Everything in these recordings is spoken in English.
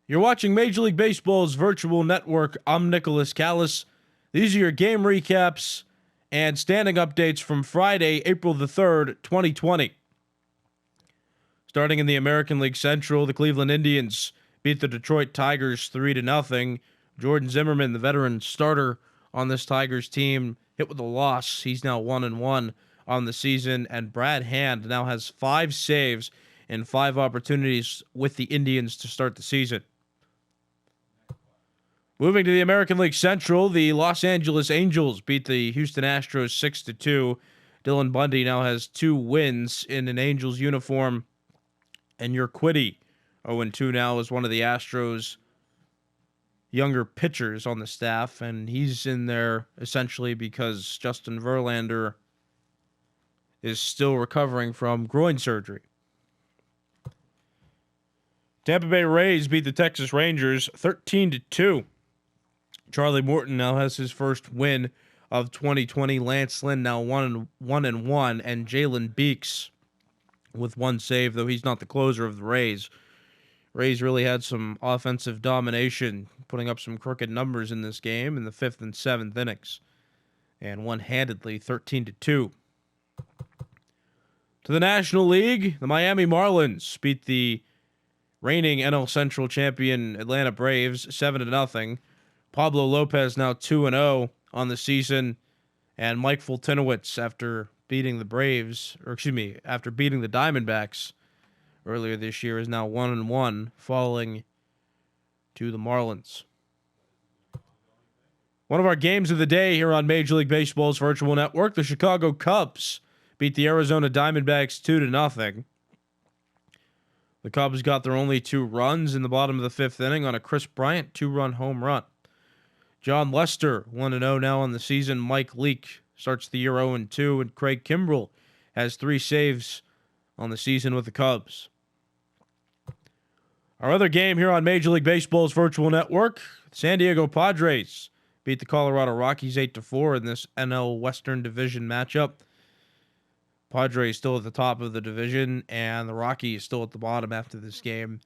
You're watching Major League Baseball's virtual network. I'm Nicholas Callis. These are your game recaps and standing updates from Friday, April the 3rd, 2020. Starting in the American League Central, the Cleveland Indians beat the Detroit Tigers 3-0. Jordan Zimmermann, the veteran starter on this Tigers team, hit with a loss. He's now 1-1 on the season, and Brad Hand now has 5 saves in 5 opportunities with the Indians to start the season. Moving to the American League Central, the Los Angeles Angels beat the Houston Astros 6-2. Dylan Bundy now has 2 wins in an Angels uniform. And Urquidy, 0-2 now, is one of the Astros' younger pitchers on the staff. And he's in there essentially because Justin Verlander is still recovering from groin surgery. Tampa Bay Rays beat the Texas Rangers 13-2. Charlie Morton now has his first win of 2020. Lance Lynn now 1-1, and Jalen Beeks with 1 save, though he's not the closer of the Rays. Rays really had some offensive domination, putting up some crooked numbers in this game in the 5th and 7th innings, and won handedly 13-2. To the National League, the Miami Marlins beat the reigning NL Central champion Atlanta Braves 7-0. Pablo Lopez now 2-0 on the season, and Mike Foltynewicz, after beating the Diamondbacks earlier this year, is now 1-1, falling to the Marlins. One of our games of the day here on Major League Baseball's virtual network, the Chicago Cubs beat the Arizona Diamondbacks 2-0. The Cubs got their only 2 runs in the bottom of the 5th inning on a Chris Bryant 2-run home run. John Lester 1-0 now on the season. Mike Leake starts the year 0-2, and Craig Kimbrell has 3 saves on the season with the Cubs. Our other game here on Major League Baseball's virtual network, the San Diego Padres beat the Colorado Rockies 8-4 in this NL Western Division matchup. Padres still at the top of the division, and the Rockies still at the bottom after this game.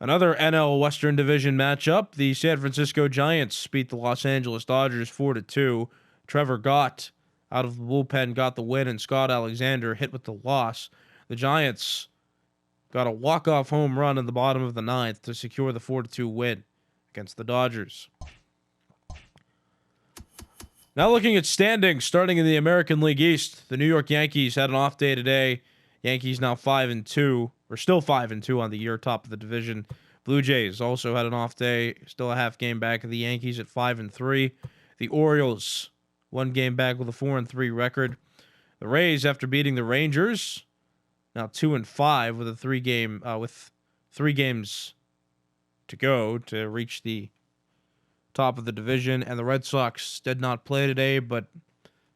Another NL Western Division matchup, the San Francisco Giants beat the Los Angeles Dodgers 4-2. Trevor Gott out of the bullpen got the win, and Scott Alexander hit with the loss. The Giants got a walk-off home run in the bottom of the 9th to secure the 4-2 win against the Dodgers. Now looking at standings, starting in the American League East, the New York Yankees had an off day today. Yankees now 5-2, or still 5-2 on the year, top of the division. Blue Jays also had an off day, still a half game back of the Yankees at 5-3. The Orioles 1 game back with a 4-3 record. The Rays, after beating the Rangers, now 2-5 with with 3 games to go to reach the top of the division. And the Red Sox did not play today, but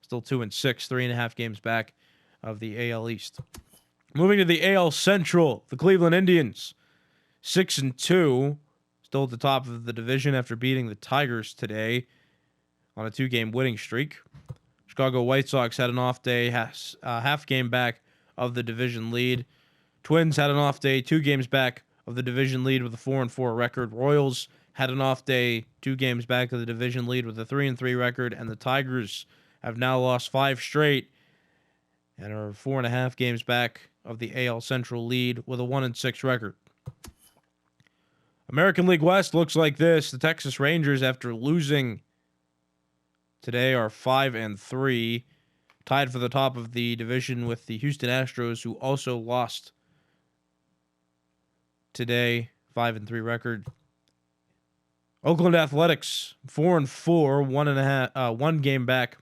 still 2-6, 3.5 games back of the AL East. Moving to the AL Central, the Cleveland Indians 6-2, still at the top of the division after beating the Tigers today on a 2-game winning streak. Chicago White Sox had an off day, half game back of the division lead. Twins had an off day, 2 games back of the division lead with a 4-4 record. Royals had an off day, 2 games back of the division lead with a 3-3 record, and the Tigers have now lost 5 straight and are 4.5 games back of the AL Central lead with a 1-6 record. American League West looks like this. The Texas Rangers, after losing today, are 5-3, tied for the top of the division with the Houston Astros, who also lost today, 5-3 record. Oakland Athletics 4-4, 1 game back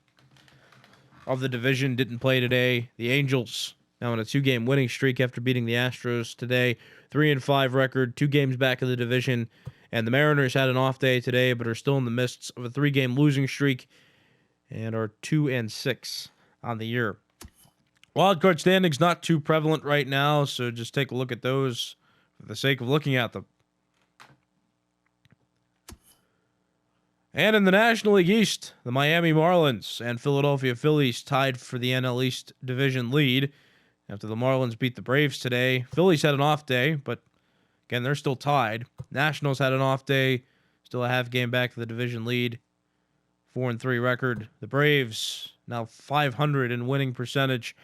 of the division, didn't play today. The Angels now on a 2-game winning streak after beating the Astros today, 3-5 record, 2 games back of the division. And the Mariners had an off day today, but are still in the midst of a 3-game losing streak and are 2-6 on the year. Wildcard standings not too prevalent right now, so just take a look at those for the sake of looking at them. And in the National League East, the Miami Marlins and Philadelphia Phillies tied for the NL East division lead after the Marlins beat the Braves today. Phillies had an off day, but Again, they're still tied. Nationals had an off day, still a half game back of the division lead. 4-3 record. The Braves now 500 in winning percentage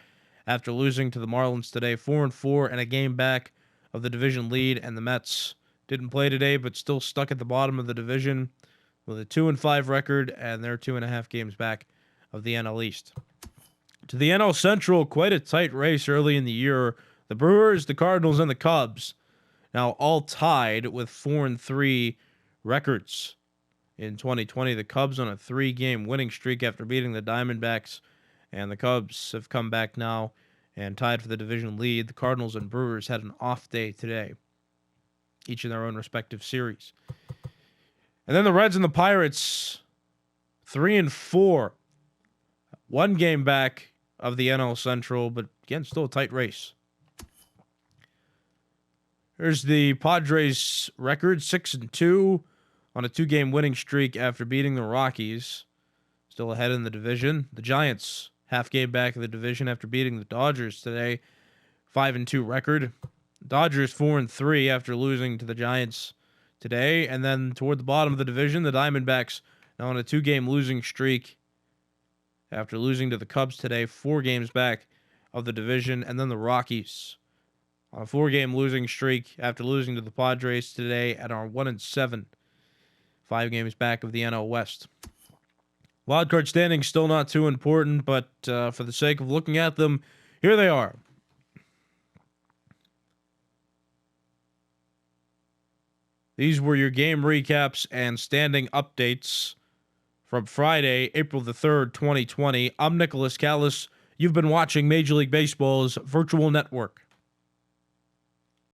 after losing to the Marlins today. 4-4 and a game back of the division lead. And the Mets didn't play today, but still stuck at the bottom of the division with a 2-5 record, and they're 2.5 games back of the NL East. To the NL Central, quite a tight race early in the year. The Brewers, the Cardinals, and the Cubs now all tied with 4-3 records. In 2020, the Cubs on a 3-game winning streak after beating the Diamondbacks, and the Cubs have come back now and tied for the division lead. The Cardinals and Brewers had an off day today, each in their own respective series. And then the Reds and the Pirates, 3-4, 1 game back of the NL Central, but again, still a tight race. Here's the Padres record, 6-2. On a 2-game winning streak after beating the Rockies. Still ahead in the division. The Giants, half game back of the division after beating the Dodgers today. 5-2 record. Dodgers 4-3 after losing to the Giants today. And then toward the bottom of the division, the Diamondbacks now on a 2-game losing streak after losing to the Cubs today. 4 games back of the division. And then the Rockies on a 4-game losing streak after losing to the Padres today and are 1-7. 5 games back of the NL West. Wildcard standings still not too important, but for the sake of looking at them, here they are. These were your game recaps and standing updates from Friday, April the 3rd, 2020. I'm Nicholas Callis. You've been watching Major League Baseball's Virtual Network.